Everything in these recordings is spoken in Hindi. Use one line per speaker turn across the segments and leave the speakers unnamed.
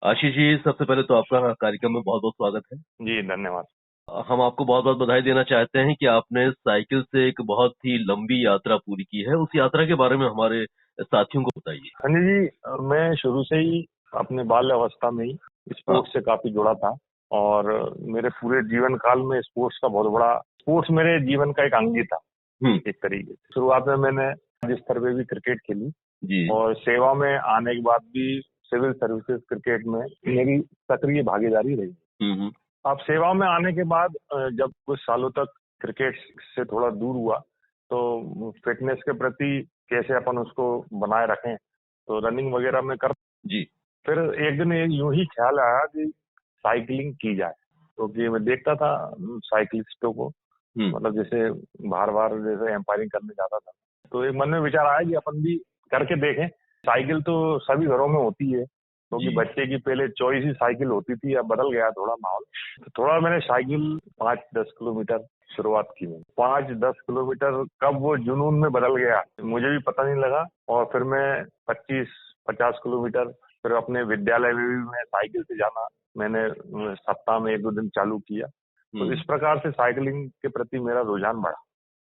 आशीष जी, सबसे पहले तो आपका कार्यक्रम में बहुत बहुत स्वागत है।
जी, धन्यवाद।
हम आपको बहुत बहुत बधाई देना चाहते हैं कि आपने साइकिल से एक बहुत ही लंबी यात्रा पूरी की है। उस यात्रा के बारे में हमारे साथियों को बताइए।
संजय जी, मैं शुरू से ही अपने बाल्य अवस्था में ही
हाँ।
स्पोर्ट्स से काफी जुड़ा था और मेरे पूरे जीवन काल में स्पोर्ट्स मेरे जीवन का एक अंग ही था।
हम्म।
एक तरीके से शुरुआत में मैंने राज्य स्तर पे भी क्रिकेट खेली
जी।
और सेवा में आने के बाद भी सिविल सर्विसेज क्रिकेट में मेरी सक्रिय भागीदारी रही।
हम्म।
अब सेवा में आने के बाद जब कुछ सालों तक क्रिकेट से थोड़ा दूर हुआ तो फिटनेस के प्रति कैसे अपन उसको बनाए रखें, तो रनिंग वगैरह में कर।
जी।
फिर एक दिन यूं ही ख्याल आया कि साइकिलिंग की जाए, क्योंकि मैं देखता था साइकिलिस्टों को, मतलब जैसे बार बार जैसे एम्पायरिंग करने जाता था, तो एक मन में विचार आया कि अपन भी करके देखें। साइकिल तो सभी घरों में होती है, क्योंकि
जी।
बच्चे की पहले चॉइस ही साइकिल होती थी, अब बदल गया थोड़ा माहौल। तो थोड़ा मैंने साइकिल 5-10 किलोमीटर शुरुआत की। मैंने 5-10 किलोमीटर कब वो जुनून में बदल गया मुझे भी पता नहीं लगा, और फिर मैं 25-50 किलोमीटर फिर अपने विद्यालय में भी मैं साइकिल से जाना मैंने सप्ताह में 1-2 दिन चालू किया। तो इस प्रकार से साइकिलिंग के प्रति मेरा रुझान बढ़ा।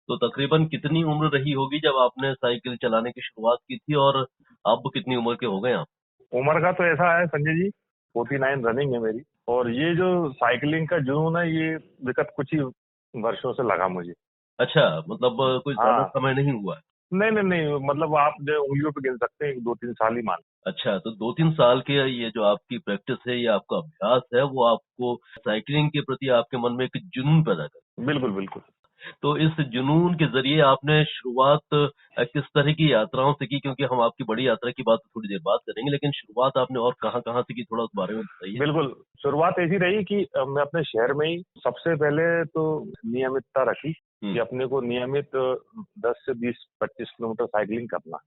तो तकरीबन कितनी उम्र रही होगी जब आपने साइकिल चलाने की शुरुआत की थी, और अब कितनी उम्र के हो गए आप?
उम्र का तो ऐसा है संजय जी, 49 रनिंग है मेरी, और ये जो साइकिलिंग का जुनून है ये विगत कुछ ही वर्षों से लगा मुझे।
अच्छा, मतलब कोई ज्यादा
हाँ,
समय नहीं हुआ है।
नहीं नहीं नहीं, मतलब आप जो उंगलियों पे गिन सकते हैं, 2-3 साल ही मान।
अच्छा, तो 2-3 साल के ये जो आपकी प्रैक्टिस है, ये आपका अभ्यास है, वो आपको साइकिलिंग के प्रति आपके मन में एक जुनून पैदा कर।
बिल्कुल बिल्कुल।
तो इस जुनून के ज़रिए आपने शुरुआत किस तरह की यात्राओं से की? क्योंकि हम आपकी बड़ी यात्रा की बात तो थोड़ी देर बाद करेंगे, लेकिन शुरुआत आपने और कहाँ-कहाँ से की, थोड़ा उस बारे में बताइए?
बिल्कुल, शुरुआत ऐसी रही कि मैं अपने शहर में ही सबसे पहले तो नियमितता रखी
हुँ।
कि अपने को नियमित 10 से 20-25 किलोमीटर साइकिलिंग करना।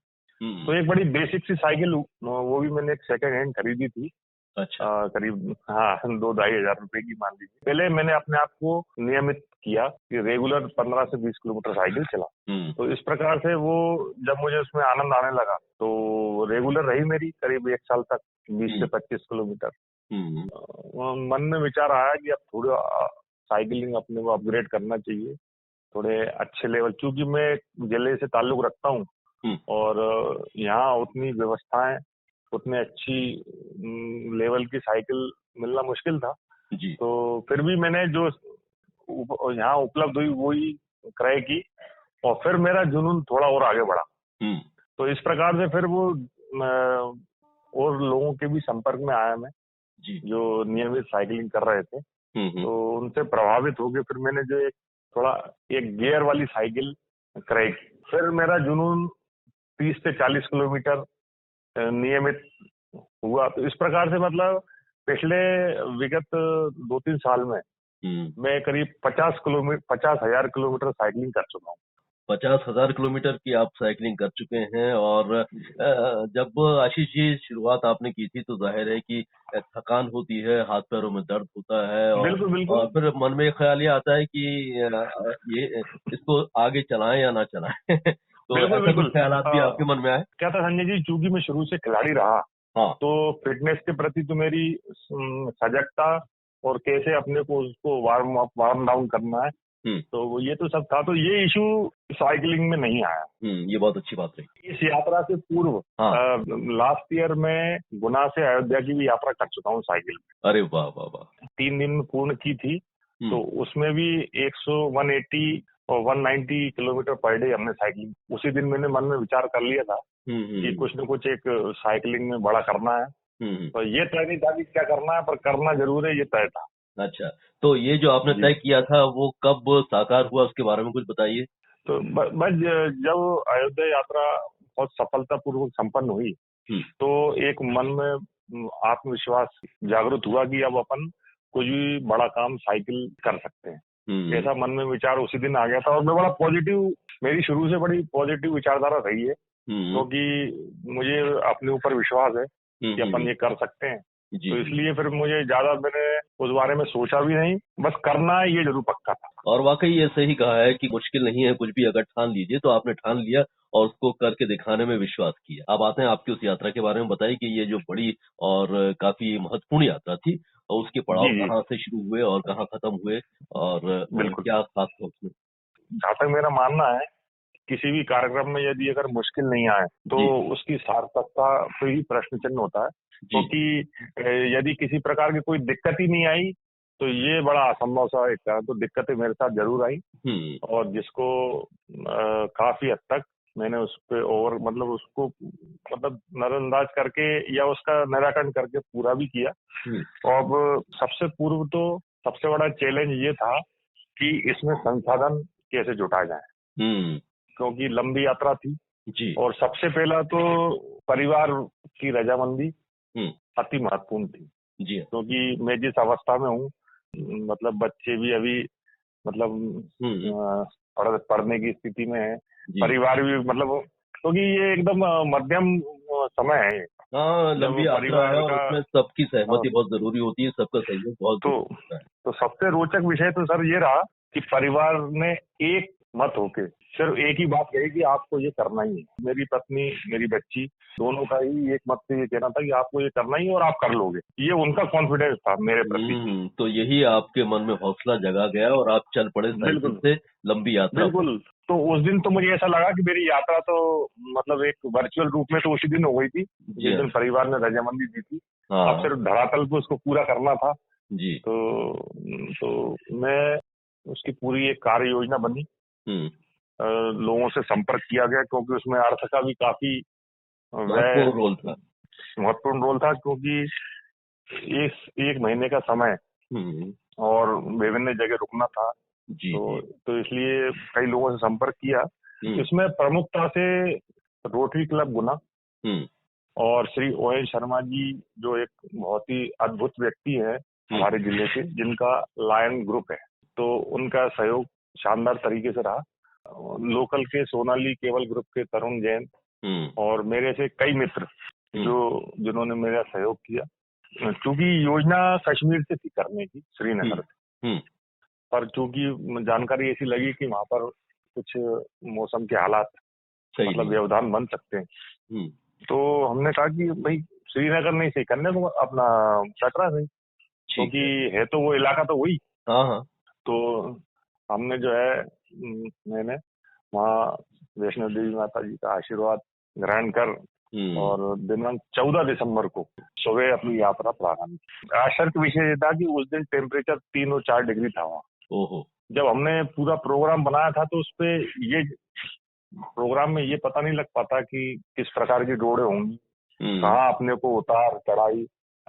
हुँ।
तो एक बड़ी बेसिक सी साइकिल, वो भी मैंने एक सेकंड हैंड खरीदी थी।
अच्छा।
करीब, हाँ, 2-2,500 रुपए की मान लीजिए। पहले मैंने अपने आप को नियमित किया कि रेगुलर 15 से 20 किलोमीटर साइकिल चला।
हुँ।
तो इस प्रकार से वो जब मुझे उसमें आनंद आने लगा तो रेगुलर रही मेरी करीब 1 साल तक 20 से
हुँ।
25 किलोमीटर।
हुँ।
मन में विचार आया कि अब थोड़ा साइकिलिंग अपने को अपग्रेड करना चाहिए, थोड़े अच्छे लेवल, क्योंकि मैं जिले से ताल्लुक रखता हूँ
हुँ।
और यहाँ उतनी व्यवस्थाएं, उतने अच्छी लेवल की साइकिल मिलना मुश्किल था।
जी।
तो फिर भी मैंने जो यहाँ उपलब्ध हुई वही क्रय की, और फिर मेरा जुनून थोड़ा और आगे बढ़ा।
हुँ।
तो इस प्रकार से फिर वो और लोगों के भी संपर्क में आया मैं,
जी।
जो नियमित साइकिलिंग कर रहे थे।
हुँ। हुँ।
तो उनसे प्रभावित होकर फिर मैंने जो थोड़ा एक गियर वाली साइकिल क्रय की। फिर मेरा जुनून 30 से 40 किलोमीटर नियमित हुआ। तो इस प्रकार से मतलब पिछले विगत 2-3 साल में
हुँ।
मैं करीब 50,000 किलोमीटर साइकिलिंग कर चुका हूँ।
50,000 किलोमीटर की आप साइकिलिंग कर चुके हैं, और जब आशीष जी शुरुआत आपने की थी तो ज़ाहिर है कि थकान होती है, हाथ-पैरों में दर्द होता है,
बिल्कुल बिल्कुल।
और फिर मन में ख़्याल ये आता है कि ये इसको आगे चलाएँ या ना चलाएँ। तो
बिल्कुल
ऐसा कुछ
बिल्कुल।
ख़्यालात भी आपके मन में आए?
क्या था संजय जी, चूंकि मैं शुरू से खिलाड़ी रहा,
हाँ।
तो फिटनेस के प्रति तो मेरी सजगता और कैसे अपने को उसको वार्म डाउन करना है,
हुँ।
तो ये तो सब था। तो ये इशू साइकिलिंग में नहीं आया।
ये बहुत अच्छी बात रही।
इस यात्रा से पूर्व
हाँ।
लास्ट ईयर में गुना से अयोध्या की भी यात्रा कर चुका हूँ साइकिल में।
अरे वाह, वाह, वाह!
3 दिन में पूर्ण की थी।
हुँ।
तो उसमें भी 180 और 190 किलोमीटर पर डे हमने साइकिलिंग। उसी दिन मैंने मन में विचार कर लिया था
हुँ।
कि
हुँ।
कुछ न कुछ एक साइकिलिंग में बड़ा करना है।
हुँ। हुँ।
तो ये तय नहीं था कि क्या करना है, पर करना जरूर है, ये तय था।
अच्छा, तो ये जो आपने
जी।
तय किया था वो कब साकार हुआ, उसके बारे में कुछ बताइए?
तो बस जब अयोध्या यात्रा बहुत सफलतापूर्वक संपन्न हुई,
हुँ।
तो एक मन में आत्मविश्वास जागृत हुआ कि अब अपन कुछ भी बड़ा काम साइकिल कर सकते हैं।
हुँ।
ऐसा मन में विचार उसी दिन आ गया था, और मैं बड़ा पॉजिटिव, मेरी शुरू से बड़ी पॉजिटिव विचारधारा रही है,
हुँ।
क्योंकि मुझे अपने ऊपर विश्वास है
हुँ।
कि अपन
हुँ।
ये कर सकते हैं।
जी,
तो इसलिए फिर मुझे ज्यादा मैंने उस बारे में सोचा भी नहीं, बस करना है ये जरूर पक्का था।
और वाकई ये सही कहा है कि मुश्किल नहीं है, कुछ भी अगर ठान लीजिए तो आपने ठान लिया और उसको करके दिखाने में विश्वास किया। अब आते हैं आपकी उस यात्रा के बारे में, बताइए कि ये जो बड़ी और काफी महत्वपूर्ण यात्रा थी और उसके पड़ाव
जी जी
कहाँ से शुरू हुए और कहाँ खत्म हुए और
बिल्कुल।
क्या खास था उसमें?
जहाँ तक मेरा मानना है, किसी भी कार्यक्रम में यदि अगर मुश्किल नहीं आए तो
जी,
उसकी सार्थकता पे ही प्रश्न चिन्ह होता है,
जी,
क्योंकि यदि किसी प्रकार की कोई दिक्कत ही नहीं आई तो ये बड़ा असंभव सा एक था। तो दिक्कतें मेरे साथ जरूर आई,
हुँ,
और जिसको काफी हद तक मैंने उस पे ओवर मतलब उसको मतलब नजरअंदाज करके या उसका निराकरण करके पूरा भी किया।
हुँ,
अब सबसे पूर्व तो सबसे बड़ा चैलेंज ये था कि इसमें संसाधन कैसे जुटा जाए,
हुँ,
क्योंकि लंबी यात्रा थी।
जी,
और सबसे पहला तो परिवार की रजामंदी
हुँ,
अति महत्वपूर्ण थी,
जी हाँ,
क्योंकि मैं जिस अवस्था में हूँ, मतलब बच्चे भी अभी मतलब
हुँ,
पढ़ने की स्थिति में है,
जी।
परिवार भी मतलब, क्योंकि ये एकदम मध्यम समय है,
हाँ, लंबी
जब
यात्रा है
परिवार
और
का
उसमें सबकी
हाँ,
सहमति बहुत ज़रूरी होती है, सबका सहयोग बहुत
तो
ज़रूरी होता है।
तो सबसे रोचक विषय तो सर ये रहा कि परिवार ने एक मत होके सिर्फ एक ही बात कही कि आपको ये करना ही है। मेरी पत्नी, मेरी बच्ची, दोनों का ही एक मत से ये कहना था कि आपको ये करना ही है और आप कर लोगे। ये उनका कॉन्फिडेंस था मेरे प्रति।
तो यही आपके मन में हौसला जगा गया और आप चल पड़े साइकिल
बिल्कुल
से लंबी यात्रा पर।
बिल्कुल। तो उस दिन तो मुझे ऐसा लगा कि मेरी यात्रा तो मतलब एक वर्चुअल रूप में तो उसी दिन हो गई थी,
जी
जिस
हाँ,
दिन परिवार ने रजामंदी दी थी। अब
हाँ,
सिर्फ धरातल पे उसको पूरा करना था।
जी,
तो मैं उसकी पूरी एक कार्य योजना बनी।
हुँ,
लोगों से संपर्क किया गया, क्योंकि उसमें अर्थ का भी काफी व्यय
महत्वपूर्ण रोल था।
महत्वपूर्ण रोल था, क्योंकि इस एक महीने का समय
हुँ,
और विभिन्न जगह रुकना था।
जी,
तो
जी,
तो इसलिए कई लोगों से संपर्क किया।
हुँ,
इसमें प्रमुखता से रोटरी क्लब गुना
हुँ,
और श्री ओ एन शर्मा जी, जो एक बहुत ही अद्भुत व्यक्ति है
हुँ,
हमारे जिले के, जिनका लायन ग्रुप है, तो उनका सहयोग शानदार तरीके से रहा। लोकल के सोनाली केबल ग्रुप के तरुण जैन
हुँ,
और मेरे से कई मित्र
हुँ,
जो जिन्होंने मेरा सहयोग किया, क्योंकि योजना कश्मीर से थी करने की,
हुँ,
श्रीनगर से,
हुँ,
पर चूंकि जानकारी ऐसी लगी कि वहां पर कुछ मौसम के हालात
सही
मतलब
नहीं।
व्यवधान बन सकते हैं,
हुँ,
तो हमने कहा कि भाई श्रीनगर नहीं सही, करने को अपना कटरा सही,
ठीक
क्योंकि
है।
है तो वो इलाका तो वही।
हाँ, हाँ,
तो हमने जो है मैंने वहाँ वैष्णो देवी माता जी का आशीर्वाद ग्रहण कर
हुँ,
और दिनांक 14 दिसंबर को सुबह अपनी यात्रा प्रारंभ की। आश्चर्य का विषय ये था कि उस दिन टेम्परेचर 3 और 4 डिग्री था वहाँ।
ओहो!
जब हमने पूरा प्रोग्राम बनाया था तो उस पे ये प्रोग्राम में ये पता नहीं लग पाता कि किस प्रकार की रोडें होंगी,
हुँ,
कहाँ अपने को उतार चढ़ाई,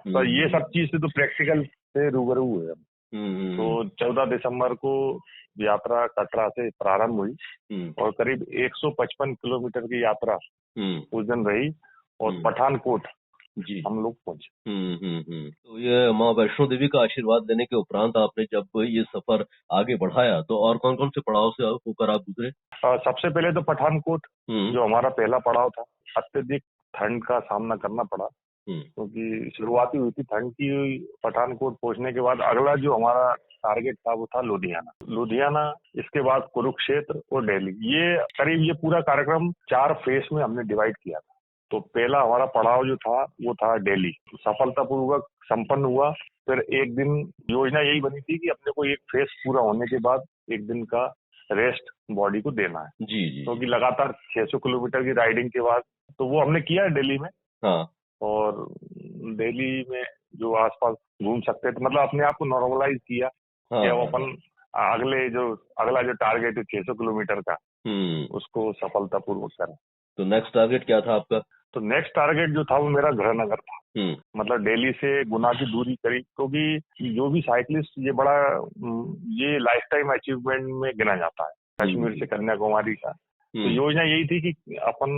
तो ये
हुँ,
सब चीज से तो प्रैक्टिकल से रूबरू हुए हम।
हुँ, हुँ,
तो
हुँ,
14 दिसंबर को यात्रा कटरा से प्रारंभ हुई
हुँ,
और करीब 155 किलोमीटर की यात्रा
हुँ,
उस दिन रही और
हुँ,
पठानकोट
जी।
हम लोग पहुंचे।
हुँ, हुँ, हुँ। तो ये माँ वैष्णो देवी का आशीर्वाद लेने के उपरांत आपने जब ये सफ़र आगे बढ़ाया, तो और कौन-कौन से पड़ाव से होकर आप गुज़रे?
सबसे पहले तो पठानकोट,
हुँ,
जो हमारा पहला पड़ाव था, अत्यधिक ठंड का सामना करना पड़ा,
हुँ,
क्योंकि शुरुआती हुई थी ठंड की। पठानकोट पहुंचने के बाद अगला जो हमारा टारगेट था वो था लुधियाना। लुधियाना, इसके बाद कुरुक्षेत्र और दिल्ली। ये करीब ये पूरा कार्यक्रम 4 फेज में हमने डिवाइड किया था। तो पहला हमारा पड़ाव जो था वो था दिल्ली, सफलतापूर्वक संपन्न हुआ। फिर एक दिन योजना यही बनी थी कि अपने को एक फेज पूरा होने के बाद एक दिन का रेस्ट बॉडी को देना है,
जी, जी, जी।
क्योंकि लगातार 600 किलोमीटर की राइडिंग के बाद। तो वो हमने किया है दिल्ली में।
हाँ,
और दिल्ली में जो आसपास घूम सकते थे, मतलब अपने आप को नॉर्मलाइज किया
हाँ,
कि अब
हाँ, हाँ।
अपन अगला जो टारगेट है 600 किलोमीटर का,
हुँ,
उसको सफलतापूर्वक करें।
तो नेक्स्ट टारगेट क्या था आपका?
तो नेक्स्ट टारगेट जो था वो मेरा गृहनगर था।
हुँ,
मतलब दिल्ली से गुना की दूरी करीब, क्योंकि जो भी साइकिलिस्ट ये बड़ा ये लाइफ टाइम अचीवमेंट में गिना जाता है,
हुँ,
कश्मीर से कन्याकुमारी का। तो
हुँ,
योजना यही थी कि अपन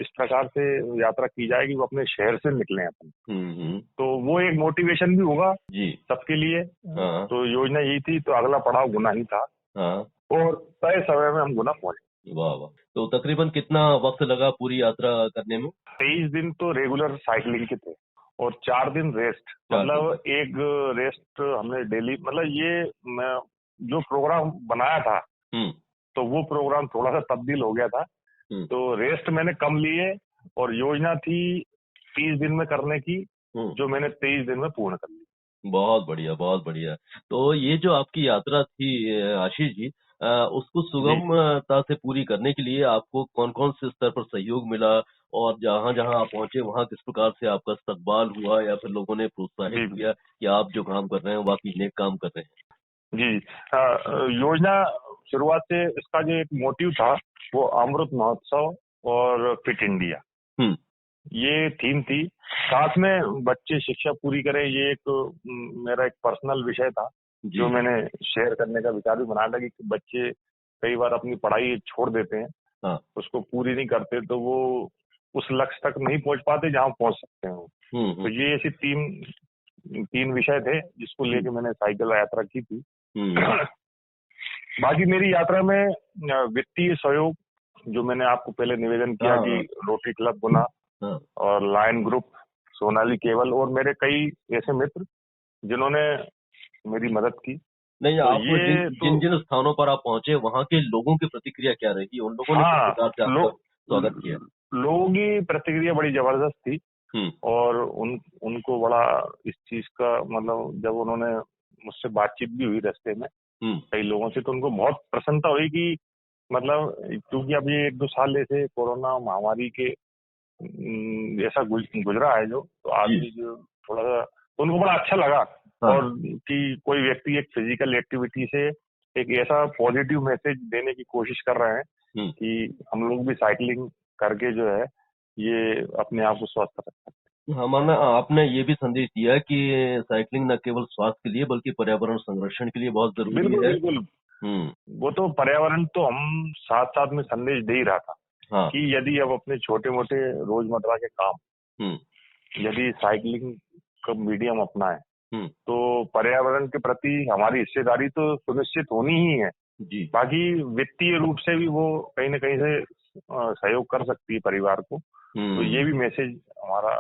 इस प्रकार से यात्रा की जाए कि वो अपने शहर से निकले अपन।
हुँ, हुँ,
तो वो एक मोटिवेशन भी होगा
जी,
सबके लिए।
हाँ,
तो योजना यही थी, तो अगला पड़ाव गुना ही था
हाँ,
और तय समय में हम गुना पहुंचे।
वाह, वाह! तो तकरीबन कितना वक़्त लगा पूरी यात्रा करने में?
23 दिन तो रेगुलर साइकिलिंग के थे और 4 दिन रेस्ट।
4 दिन
मतलब
तक।
एक रेस्ट हमने डेली, मतलब ये मैं जो प्रोग्राम बनाया था
हम्म।
तो वो प्रोग्राम थोड़ा सा तब्दील हो गया था।
हम्म।
तो रेस्ट मैंने कम लिए और योजना थी 30 दिन में करने की,
हम्म।
जो मैंने 23 दिन में पूर्ण कर ली।
बहुत बढ़िया, बहुत बढ़िया। तो ये जो आपकी यात्रा थी आशीष जी, उसको
जी
सुगमता से पूरी करने के लिए आपको कौन-कौन से स्तर पर सहयोग मिला और जहाँ-जहाँ आप पहुँचे वहाँ किस प्रकार से आपका इस्तकबाल हुआ या फिर लोगों ने प्रोत्साहित
जी
किया कि आप जो काम कर रहे हैं वाक़ई नेक काम कर रहे हैं?
जी। योजना शुरुआत से इसका जो एक मोटिव था वो अमृत महोत्सव और फिट इंडिया,
हुँ,
ये थीम थी। साथ में बच्चे शिक्षा पूरी करें, ये एक मेरा एक पर्सनल विषय था जो
जी,
मैंने शेयर करने का विचार भी बनाया था कि बच्चे कई बार अपनी पढ़ाई छोड़ देते हैं,
हाँ।
उसको पूरी नहीं करते, तो वो उस लक्ष्य तक नहीं पहुंच पाते जहां पहुंच सकते हैं वो।
हुँ,
तो
हुँ,
ये ऐसी तीन विषय थे जिसको
हुँ,
लेके मैंने साइकिल यात्रा की थी।
हुँ,
बाकी मेरी यात्रा में वित्तीय सहयोग, जो मैंने आपको पहले निवेदन किया
हाँ,
कि
हाँ,
रोटरी क्लब गुना
हाँ।
और लायन ग्रुप, सोनाली केवल और मेरे कई ऐसे मित्र जिन्होंने मेरी मदद की।
नहीं,
तो
आप जिन
ये तो
जिन-जिन स्थानों पर आप पहुँचे वहाँ के लोगों की प्रतिक्रिया क्या रही? उन लोगों ने किस
हाँ,
प्रकार से आपका स्वागत किया?
लोगों की प्रतिक्रिया बड़ी जबरदस्त थी।
हुँ,
और उनको बड़ा इस चीज का, मतलब जब उन्होंने मुझसे बातचीत भी हुई रास्ते में
हुँ,
कई लोगों से, तो उनको बहुत प्रसन्नता हुई कि मतलब, क्योंकि अब ये 1-2 साल ऐसे कोरोना महामारी के जैसा गुजरा है जो, तो
जी,
आदमी जो थोड़ा सा, तो उनको बड़ा अच्छा लगा।
हाँ,
और कि कोई व्यक्ति एक फिजिकल एक्टिविटी से एक ऐसा पॉजिटिव मैसेज देने की कोशिश कर रहे हैं
हुँ।
कि हम लोग भी साइकिलिंग करके जो है ये अपने आप को स्वस्थ रख सकते
हमारा आपने ये भी संदेश दिया कि साइकिलिंग न केवल स्वास्थ्य के लिए बल्कि पर्यावरण संरक्षण के लिए बहुत
हैं।
ज़रूरी
बिल्कुल
है।
बिल्कुल।
हुँ,
वो तो पर्यावरण तो हम साथ साथ में संदेश दे ही रहा था
हाँ,
कि यदि अब अपने छोटे मोटे रोजमर्रा के काम,
हुँ,
यदि साइकिलिंग का मीडियम अपनाएं,
हुँ,
तो पर्यावरण के प्रति हमारी हिस्सेदारी तो सुनिश्चित होनी ही है।
जी,
बाकी वित्तीय रूप से भी वो कहीं न कहीं से सहयोग कर सकती है परिवार को। तो
हुँ,
ये भी मैसेज हमारा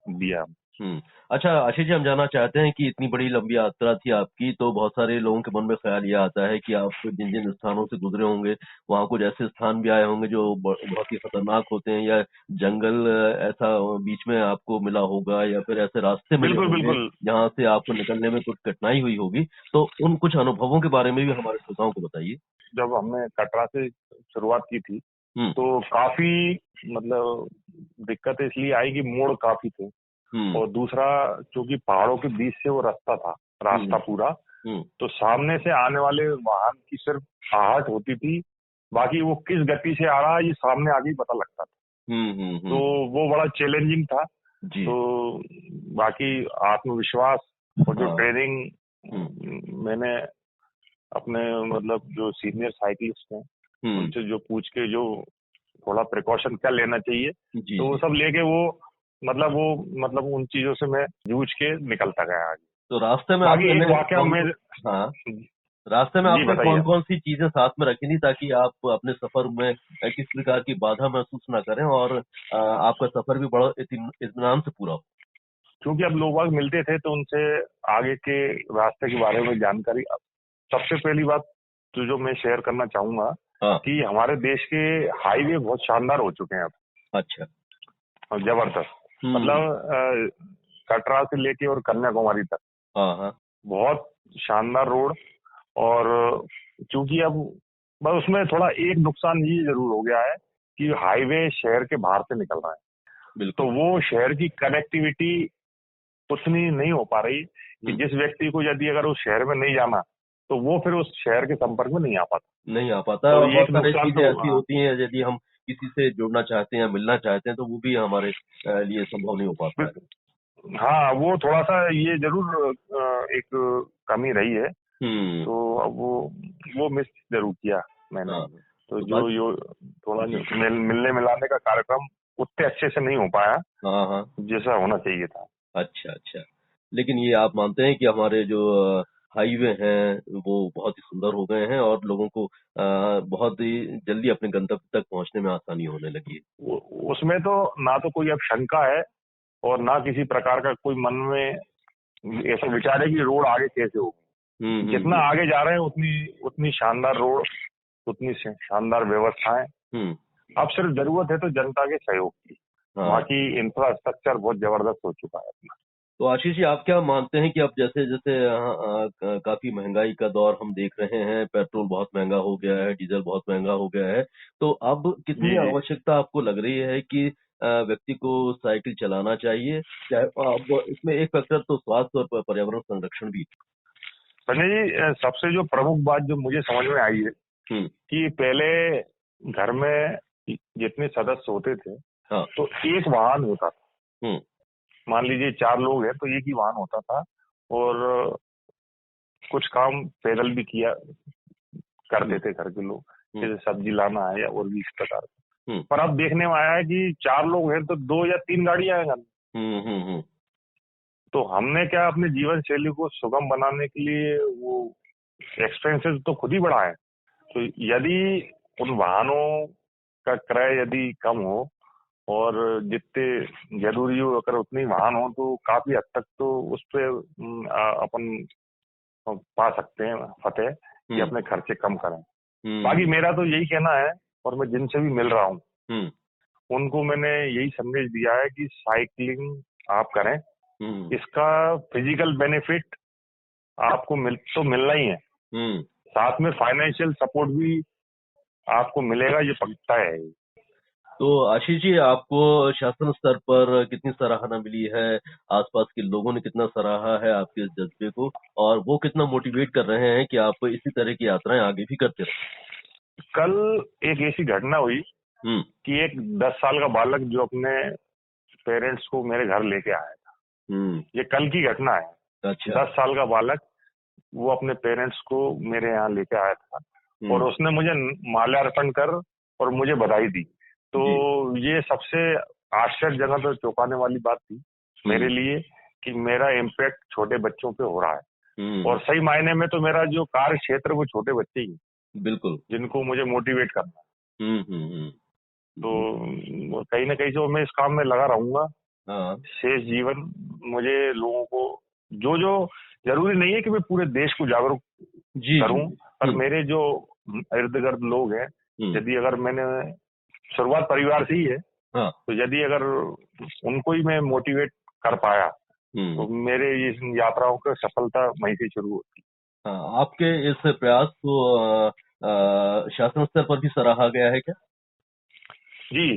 दिया।
हुँ। अच्छा आशीष जी, हम जानना चाहते हैं कि इतनी बड़ी लंबी यात्रा थी आपकी, तो बहुत सारे लोगों के मन में ख़्याल ये आता है कि आप जिन-जिन स्थानों से गुज़रे होंगे, वहाँ कुछ ऐसे स्थान भी आए होंगे जो बहुत ही खतरनाक होते हैं या जंगल ऐसा बीच में आपको मिला होगा या फिर ऐसे रास्ते मिले
बिल्कुल,
होंगे,
बिल्कुल।
जहाँ से आपको निकलने में कुछ कठिनाई हुई होगी। तो उन कुछ अनुभवों के बारे में भी हमारे श्रोताओं को बताइए।
जब हमने कटरा से शुरुआत की थी,
हुँ,
तो काफ़ी, मतलब दिक्कत इसलिए आई कि मोड़ काफ़ी थे।
हुँ,
और दूसरा, चूँकि पहाड़ों के बीच से वो रास्ता
हुँ,
पूरा,
हुँ,
तो सामने से आने वाले वाहन की सिर्फ आहट होती थी, बाकी वो किस गति से आ रहा है ये सामने आके ही पता लगता था।
हुँ, हुँ,
तो
हुँ,
वो बड़ा चैलेंजिंग था।
जी,
तो बाकी आत्मविश्वास और जो
हाँ, हुँ,
ट्रेनिंग मैंने अपने, मतलब जो सीनियर साइकिलिस्ट हैं,
हुँ,
उनसे जो पूछ के जो थोड़ा प्रिकॉशन क्या लेना चाहिए,
जी,
तो वो
जी।
सब लेके मतलब उन चीज़ों से मैं जूझ के निकलता गया आगे।
तो रास्ते में
बाकी
आपने
एक वाकया
कौन
में,
हाँ, रास्ते में
जी
आपने
बताइए।
कौन-कौन सी चीज़ें साथ में रखी थी ताकि आप अपने सफ़र में किसी प्रकार की बाधा महसूस ना करें और आपका सफ़र भी बड़ा इत्मीनान से पूरा हो?
क्योंकि अब लोग बाग मिलते थे तो उनसे आगे के रास्ते के बारे में जानकारी, सबसे पहली बात तो जो मैं शेयर करना चाहूंगा
हाँ,
कि हमारे देश के हाईवे बहुत शानदार हो चुके हैं अब,
अच्छा।
और जबरदस्त।
हुँ,
मतलब कटरा से लेके और कन्याकुमारी तक
हाँ, हाँ।
बहुत शानदार रोड। और चूंकि अब बस उसमें थोड़ा एक नुकसान ये जरूर हो गया है कि हाईवे शहर के बाहर से निकल रहा है,
बिल्कुल।
तो वो शहर की कनेक्टिविटी उतनी नहीं हो पा रही कि
हुँ,
जिस व्यक्ति को यदि अगर उस शहर में नहीं जाना, तो वो फिर उस शहर के संपर्क में नहीं आ पाता।
नहीं आ पाता
तो
और
ये
बहुत
एक
सारी
नुकसान
चीज़ें
तो,
ऐसी होती हैं यदि हम किसी से जुड़ना चाहते हैं या मिलना चाहते हैं तो वो भी हमारे लिए संभव नहीं हो पाता है।
हाँ, वो थोड़ा सा ये जरूर एक कमी रही है।
हुँ,
तो अब वो मिस जरूर किया मैंने।
हाँ।
तो
तो
जो यो थोड़ा
जी।
मिलने मिलाने का कार्यक्रम उतने अच्छे से नहीं हो पाया
हाँ, हाँ।
जैसा होना चाहिए था।
अच्छा, अच्छा। लेकिन ये आप मानते हैं कि हमारे जो हाईवे हैं, वो बहुत ही सुंदर हो गए हैं और लोगों को बहुत ही जल्दी अपने गंतव्य तक पहुँचने में आसानी होने लगी है।
उसमें तो ना तो कोई अब शंका है और ना किसी प्रकार का कोई मन में ऐसा विचार है कि रोड आगे कैसे होगी। जितना आगे जा रहे हैं उतनी शानदार रोड, उतनी शानदार व्यवस्थाएं। अब सिर्फ जरूरत है तो जनता के सहयोग की। बाकी इंफ्रास्ट्रक्चर बहुत जबरदस्त हो चुका है अपना।
तो आशीष जी, आप क्या मानते हैं कि अब जैसे जैसे काफी महंगाई का दौर हम देख रहे हैं, पेट्रोल बहुत महंगा हो गया है, डीजल बहुत महंगा हो गया है, तो अब कितनी आवश्यकता आपको लग रही है कि व्यक्ति को साइकिल चलाना चाहिए? चाहे अब इसमें एक फैक्टर तो स्वास्थ्य और पर्यावरण संरक्षण भी।
संजय जी, सबसे जो प्रमुख बात जो मुझे समझ में आई है कि पहले घर में जितने सदस्य होते थे, तो एक वाहन होता था। मान लीजिए 4 लोग हैं तो एक ही वाहन होता था, और कुछ काम पैदल भी किया करते थे घर के लोग, जैसे सब्जी लाना है या और भी इस प्रकार। पर अब देखने में आया है कि 4 लोग हैं तो 2 या 3 गाड़ियां हैं घर में। तो हमने क्या अपने जीवन शैली को सुगम बनाने के लिए वो एक्सपेंसेस तो खुद ही बढ़ाए। तो यदि उन वाहनों का क्रय यदि कम हो और जितने जरूरी हो अगर उतने वाहन हो, तो काफी हद तक तो उस पे अपन पा सकते हैं फतेह कि अपने खर्चे कम करें। बाकी मेरा तो यही कहना है, और मैं जिनसे भी मिल रहा हूँ उनको मैंने यही संदेश दिया है कि साइकिलिंग आप करें। इसका फिजिकल बेनिफिट आपको मिलना ही है, साथ में फाइनेंशियल सपोर्ट भी आपको मिलेगा, ये पक्का है।
तो आशीष जी, आपको शासन स्तर पर कितनी सराहना मिली है? आसपास के लोगों ने कितना सराहा है आपके इस जज्बे को, और वो कितना मोटिवेट कर रहे हैं कि आप इसी तरह की यात्राएं आगे भी करते रहें?
कल एक ऐसी घटना हुई कि एक 10 साल का बालक जो अपने पेरेंट्स को मेरे घर लेके आया था। ये कल की घटना है। अच्छा। 10 साल का बालक वो अपने पेरेंट्स को मेरे यहाँ लेके आया था, और उसने मुझे माल्यार्पण कर और मुझे बधाई दी। तो ये सबसे आश्चर्यजनक और चौंकाने वाली बात थी मेरे लिए कि मेरा इम्पैक्ट छोटे बच्चों पे हो रहा है। और सही मायने में तो मेरा जो कार्य क्षेत्र वो छोटे बच्चे ही, बिल्कुल, जिनको मुझे मोटिवेट करना है। तो कहीं ना कहीं जो मैं इस काम में लगा रहूंगा शेष जीवन। मुझे लोगों को जो जरूरी नहीं है कि मैं पूरे देश को जागरूक करूं, पर मेरे जो इर्द गिर्द लोग हैं, यदि अगर मैंने शुरुआत परिवार से ही है, तो यदि अगर उनको ही मैं मोटिवेट कर पाया तो मेरे इस यात्राओं की सफलता वहीं से शुरू होती। आपके इस प्रयास को शासन स्तर पर भी सराहा गया है क्या? जी,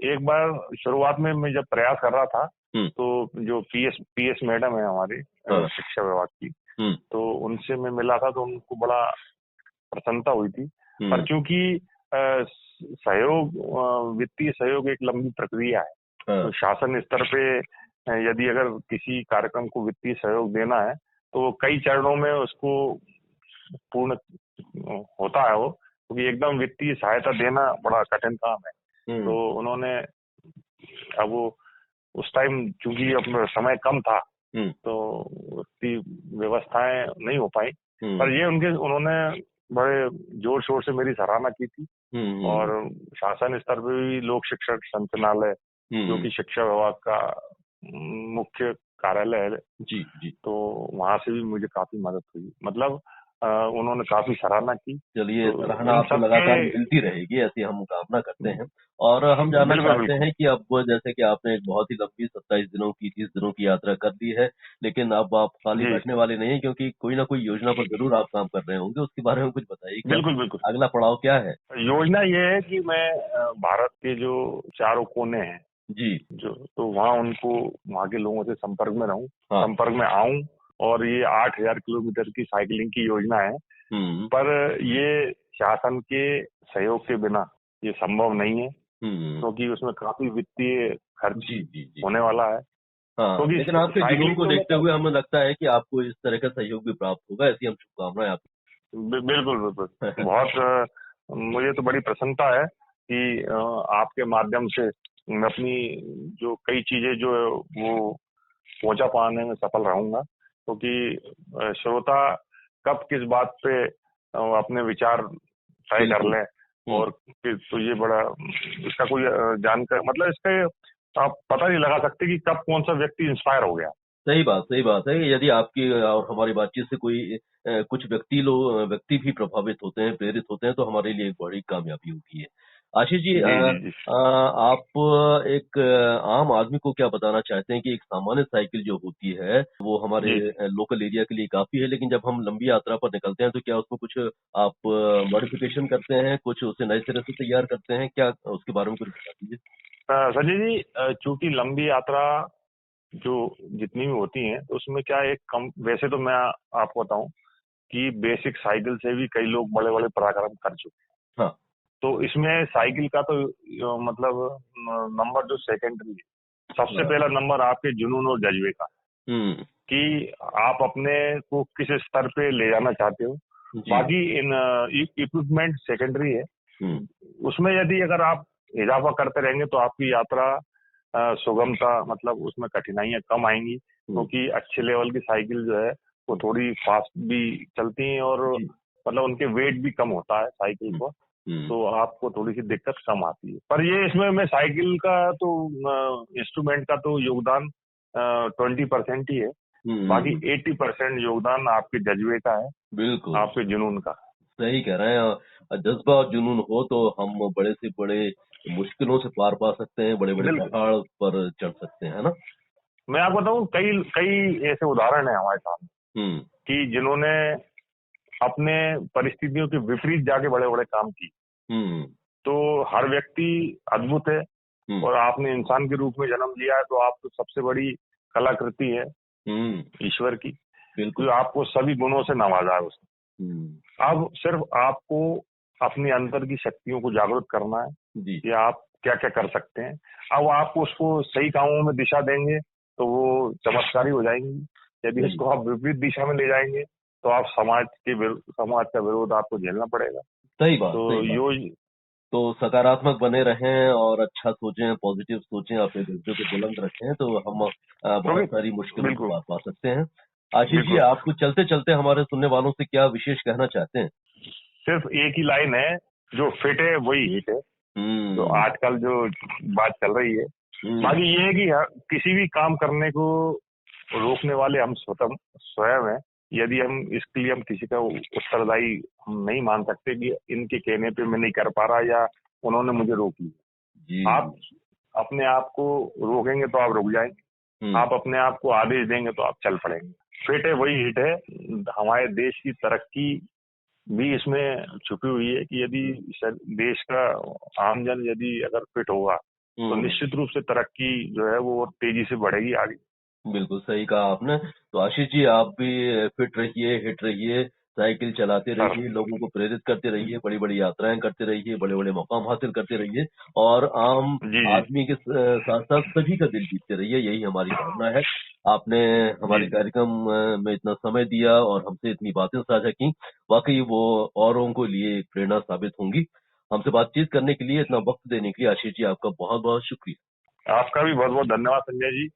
एक बार शुरुआत में मैं जब प्रयास कर रहा था, तो जो पीएस मैडम है हमारी शिक्षा विभाग की, तो उनसे मैं मिला था तो उनको बड़ा प्रसन्नता हुई थी। पर क्योंकि सहयोग, वित्तीय सहयोग एक लंबी प्रक्रिया है, तो शासन स्तर पे यदि अगर किसी कार्यक्रम को वित्तीय सहयोग देना है तो कई चरणों में उसको पूर्ण होता है वो, क्योंकि एकदम वित्तीय सहायता देना बड़ा कठिन काम है। तो उन्होंने अब वो उस टाइम चूंकि अब समय कम था तो उसकी व्यवस्थाएं नहीं हो पाई, पर ये उन्होंने बड़े जोर शोर से मेरी सराहना की थी। और शासन स्तर पर भी लोक शिक्षण संचालनालय जो कि शिक्षा विभाग का मुख्य कार्यालय है, जी, तो वहां से भी मुझे काफी मदद हुई। मतलब उन्होंने काफी सराहना की। चलिए, तो सराहना आपको लगातार मिलती रहेगी, ऐसी हम कामना करते हैं। और हम जानना चाहते हैं कि अब जैसे कि आपने एक बहुत ही लंबी 27 दिनों की 30 दिनों की यात्रा कर दी है, लेकिन अब आप खाली बैठने वाले नहीं है, क्योंकि कोई ना कोई योजना पर जरूर आप काम कर रहे होंगे। उसके बारे में कुछ बताइए। बिल्कुल, अगला पड़ाव क्या है? योजना ये है कि मैं भारत के जो चारों कोने हैं जी, जो तो वहाँ के लोगों से संपर्क में रहूं, संपर्क में आऊं। और ये 8,000 किलोमीटर की साइकिलिंग की योजना है, पर ये शासन के सहयोग के बिना ये संभव नहीं है, क्योंकि उसमें काफी वित्तीय खर्च होने वाला है। लेकिन आपके जुनून को देखते हुए हमें लगता है कि आपको इस तरह का सहयोग भी प्राप्त होगा, ऐसी हम शुभकामनाएं आपको। बिल्कुल बहुत मुझे तो बड़ी प्रसन्नता है कि आपके माध्यम से मैं अपनी जो कई चीजें जो वो पहुंचा पाने में सफल रहूंगा, क्योंकि श्रोता कब किस बात पे अपने विचार तय कर लें, और फिर तो ये बड़ा इसका कोई जानकर मतलब इसके आप पता नहीं लगा सकते कि कब कौन सा व्यक्ति इंस्पायर हो गया।
सही बात है। यदि आपकी और हमारी बातचीत से कोई कुछ व्यक्ति भी प्रभावित होते हैं, प्रेरित होते हैं, तो हमारे लिए एक बड़ी कामयाबी होगी है। आशीष जी,
जी जी जी।
आप एक आम आदमी को क्या बताना चाहते हैं कि एक सामान्य साइकिल जो होती है, वो हमारे
जी
लोकल एरिया के लिए काफ़ी है, लेकिन जब हम लंबी यात्रा पर निकलते हैं, तो क्या उसमें कुछ आप मॉडिफिकेशन करते हैं, कुछ उसे नए सिरे से तैयार करते हैं? क्या उसके बारे में कुछ बता दीजिए?
संजय जी, चूंकि लंबी यात्रा जो जितनी भी होती है तो उसमें क्या है, एक कम, वैसे तो मैं आपको बताऊं कि बेसिक साइकिल से भी कई लोग बड़े बड़े पराक्रम कर चुके हैं।
हाँ।
तो इसमें साइकिल का तो मतलब नंबर जो सेकेंडरी है, सबसे
हाँ।
पहला नंबर आपके जुनून और जज्बे का,
हुँ।
कि आप अपने को किस स्तर पे ले जाना चाहते हो।
जी।
बाकी इन इक्विपमेंट सेकेंडरी है,
हुँ।
उसमें यदि अगर आप इजाफा करते रहेंगे तो आपकी यात्रा सुगमता, मतलब उसमें कठिनाइयां कम आएंगी,
हुँ।
क्योंकि अच्छे लेवल की साइकिल जो है वो थोड़ी फास्ट भी चलती हैं, और
जी।
मतलब उनके वेट भी कम होता है साइकिल
हुँ।
को,
हुँ।
तो आपको थोड़ी सी दिक्कत कम आती है। पर ये इसमें मैं साइकिल का तो इंस्ट्रूमेंट का तो योगदान 20% ही है,
हुँ, हुँ,
बाकी
हुँ।
80% योगदान आपके जज्बे का है,
बिल्कुल,
आपके जुनून का।
सही कह रहे हैं। जज़्बा और जुनून हो तो हम बड़े से बड़े मुश्किलों से पार पा सकते हैं, बड़े-बड़े
बिल्कुल,
पहाड़ पर चढ़ सकते हैं, है ना?
मैं आपको बताऊं, कई कई ऐसे उदाहरण है हमारे सामने
हुँ।
कि जिन्होंने अपने परिस्थितियों के विपरीत जाके बड़े बड़े काम किए।
हुँ।
तो हर व्यक्ति अद्भुत है,
हुँ।
और आपने इंसान के रूप में जन्म लिया है, तो आप तो सबसे बड़ी कलाकृति है
हुँ।
ईश्वर की,
बिल्कुल।
क्योंकि आपको सभी गुणों से नवाजा है उसने।
हुँ।
अब सिर्फ आपको अपने अंदर की शक्तियों को जागृत करना है
जी,
कि आप क्या क्या कर सकते हैं। अब आप उसको सही कामों में दिशा देंगे तो वो चमत्कारी हो जाएंगी। यदि
सही
उसको आप विपरीत दिशा में ले जाएंगे तो आप समाज का विरोध आपको झेलना पड़ेगा।
सही बात,
तो
सही बात।
यो
तो सकारात्मक बने रहें और अच्छा सोचें, पॉज़िटिव सोचें, अपने जज़्बे को बुलंद रखें, तो हम बहुत
क्योंकि
सारी मुश्किलों से
बिल्कुल
पार पा सकते हैं। आशीष जी,
बिल्कुल,
आप कुछ चलते-चलते हमारे सुनने वालों से क्या विशेष कहना चाहते हैं?
सिर्फ एक ही लाइन है, जो फिट है वही हिट है, जो
हुँ।
आजकल जो बात चल रही है।
हुँ।
बाकी ये है कि किसी भी काम करने को रोकने वाले हम स्वतः स्वयं हैं। यदि हम इसके लिए हम किसी का उत्तरदायी हम नहीं मान सकते कि इनके कहने पे मैं नहीं कर पा रहा, या उन्होंने मुझे रोक लिया।
जी,
आप
जी।
अपने आप को रोकेंगे तो आप रुक जाएंगे,
हुँ।
आप अपने आप को आदेश देंगे तो आप चल पड़ेंगे। फिट है वही हिट है। हमारे देश की तरक्की भी इसमें छुपी हुई है कि यदि देश का आमजन यदि अगर फिट होगा तो
हुँ।
निश्चित रूप से तरक्की जो है वो तेजी से बढ़ेगी आगे।
बिल्कुल सही कहा आपने। तो आशीष जी, आप भी फिट रहिए, हिट रहिए, साइकिल चलाते
सर
रहिए, लोगों को प्रेरित करते रहिए, बड़ी-बड़ी यात्राएँ करते रहिए, बड़े-बड़े मुकाम हासिल करते रहिए और आम
जी जी
आदमी के साथ-साथ सभी का दिल जीतते रहिए, यही हमारी कामना है। आपने
जी
हमारे कार्यक्रम में इतना समय दिया और हमसे इतनी बातें साझा की, वाक़ई वो औरों के लिए एक प्रेरणा साबित होंगी। हमसे बातचीत करने के लिए, इतना वक़्त देने के लिए आशीष जी, आपका बहुत-बहुत शुक्रिया।
आपका भी बहुत बहुत धन्यवाद संजय जी।